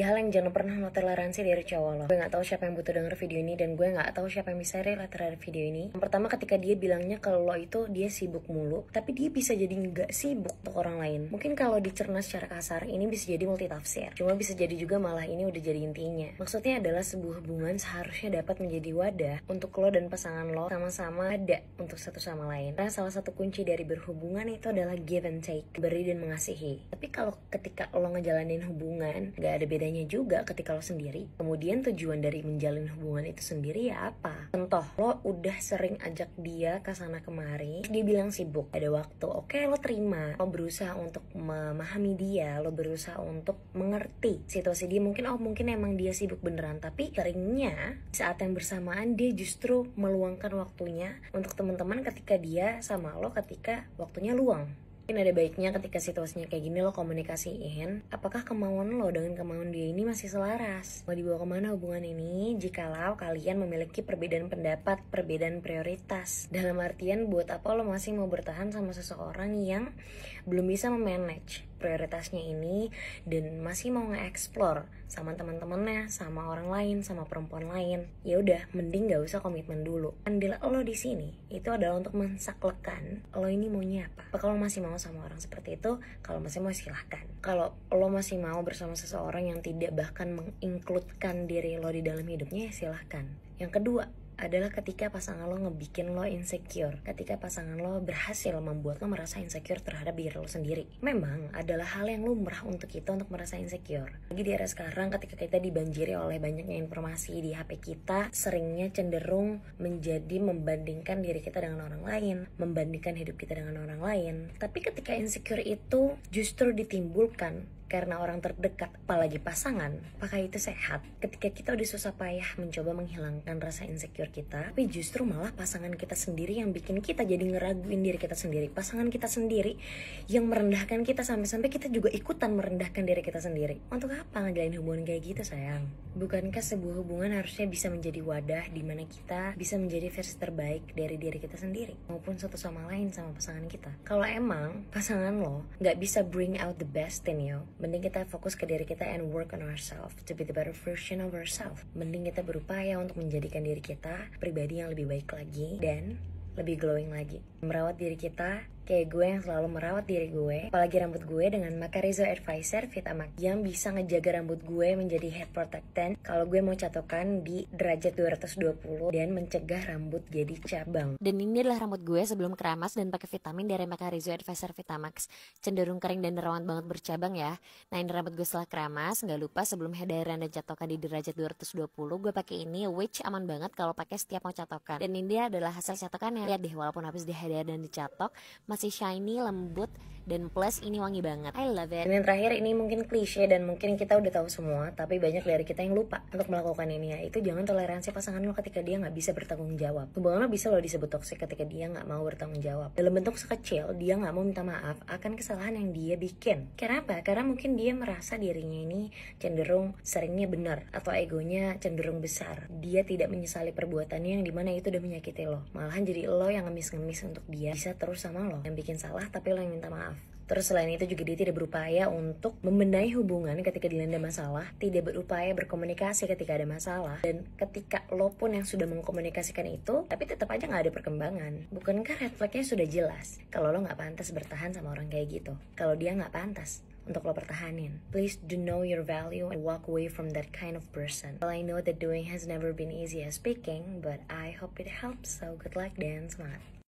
Hal yang jangan pernah lo toleransi dari cowok lo. Gue gak tahu siapa yang butuh denger video ini, dan gue gak tahu siapa yang bisa relate terhadap video ini. Yang pertama, ketika dia bilangnya kalau lo itu dia sibuk mulu, tapi dia bisa jadi gak sibuk untuk orang lain. Mungkin kalau dicerna secara kasar, ini bisa jadi multitafsir. Cuma bisa jadi juga malah ini udah jadi intinya. Maksudnya adalah sebuah hubungan seharusnya dapat menjadi wadah untuk lo dan pasangan lo sama-sama ada untuk satu sama lain. Karena salah satu kunci dari berhubungan itu adalah give and take, beri dan mengasihi. Tapi kalau ketika lo ngejalanin hubungan, gak ada bedanya juga ketika lo sendiri. Kemudian tujuan dari menjalin hubungan itu sendiri ya apa? Contoh, lo udah sering ajak dia ke sana kemari, dia bilang sibuk, ada waktu. Oke, lo terima. Lo berusaha untuk memahami dia, lo berusaha untuk mengerti situasi dia. Mungkin emang dia sibuk beneran, tapi seringnya saat yang bersamaan dia justru meluangkan waktunya untuk teman-teman ketika dia sama lo ketika waktunya luang. Mungkin ada baiknya ketika situasinya kayak gini lo komunikasiin apakah kemauan lo dengan kemauan dia ini masih selaras. Mau dibawa kemana hubungan ini jikalau kalian memiliki perbedaan pendapat, perbedaan prioritas. Dalam artian buat apa lo masih mau bertahan sama seseorang yang belum bisa memanage prioritasnya ini dan masih mau nge-explore sama teman-temannya, sama orang lain, sama perempuan lain. Ya udah, mending gak usah komitmen dulu. Andil lo di sini itu adalah untuk mensaklekkan lo ini maunya apa. Kalau masih mau sama orang seperti itu, kalau masih mau silahkan. Kalau lo masih mau bersama seseorang yang tidak bahkan menginkludkan diri lo di dalam hidupnya, ya silahkan. Yang kedua adalah ketika pasangan lo ngebikin lo insecure, ketika pasangan lo berhasil membuat lo merasa insecure terhadap diri lo sendiri. Memang adalah hal yang lumrah untuk kita untuk merasa insecure. Lagi di era sekarang ketika kita dibanjiri oleh banyaknya informasi di HP kita, seringnya cenderung menjadi membandingkan diri kita dengan orang lain, membandingkan hidup kita dengan orang lain. Tapi ketika insecure itu justru ditimbulkan karena orang terdekat, apalagi pasangan, apakah itu sehat? Ketika kita udah susah payah mencoba menghilangkan rasa insecure kita, tapi justru malah pasangan kita sendiri yang bikin kita jadi ngeraguin diri kita sendiri. Pasangan kita sendiri yang merendahkan kita sampai-sampai kita juga ikutan merendahkan diri kita sendiri. Untuk apa ngejalin hubungan kayak gitu, sayang? Bukankah sebuah hubungan harusnya bisa menjadi wadah di mana kita bisa menjadi versi terbaik dari diri kita sendiri maupun satu sama lain sama pasangan kita? Kalau emang pasangan lo nggak bisa bring out the best in you, mending kita fokus ke diri kita and work on ourselves to be the better version of ourselves. Mending kita berupaya untuk menjadikan diri kita pribadi yang lebih baik lagi dan lebih glowing lagi. Merawat diri kita kayak gue yang selalu merawat diri gue, apalagi rambut gue dengan Macarizo Advisor Vitamak yang bisa ngejaga rambut gue menjadi head protectant kalau gue mau catokan di derajat 220 dan mencegah rambut jadi cabang. Dan ini adalah rambut gue sebelum keramas dan pakai vitamin dari Macarizo Advisor Vitamax. Cenderung kering dan rawan banget bercabang ya. Nah, ini rambut gue setelah keramas. Nggak lupa sebelum hairdryer dan catokan di derajat 220 gue pakai ini, which aman banget kalau pakai setiap mau catokan. Dan ini adalah hasil catokannya. Lihat deh, walaupun habis di hairdryer dan dicatok masih shiny, lembut, dan plus ini wangi banget. I love it. Dan yang terakhir ini mungkin klise dan mungkin kita udah tahu semua, tapi banyak dari kita yang lupa untuk melakukan ini, ya. Itu jangan toleransi pasangan lo ketika dia nggak bisa bertanggung jawab. Hubungan lo bisa lo disebut toksik ketika dia nggak mau bertanggung jawab. Dalam bentuk sekecil, dia nggak mau minta maaf akan kesalahan yang dia bikin. Karena apa? Karena mungkin dia merasa dirinya ini cenderung seringnya benar atau egonya cenderung besar. Dia tidak menyesali perbuatannya yang dimana itu udah menyakiti lo. Malahan jadi lo yang ngemis-ngemis untuk dia bisa terus sama lo yang bikin salah, tapi lo yang minta maaf. Terus selain itu juga dia tidak berupaya untuk membenahi hubungan ketika dilanda masalah, tidak berupaya berkomunikasi ketika ada masalah, dan ketika lo pun yang sudah mengkomunikasikan itu, tapi tetap aja nggak ada perkembangan. Bukankah red flagnya sudah jelas kalau lo nggak pantas bertahan sama orang kayak gitu? Kalau dia nggak pantas untuk lo pertahanin. Please do know your value and walk away from that kind of person. Well, I know that doing has never been easy as speaking, but I hope it helps. So good luck dan semangat.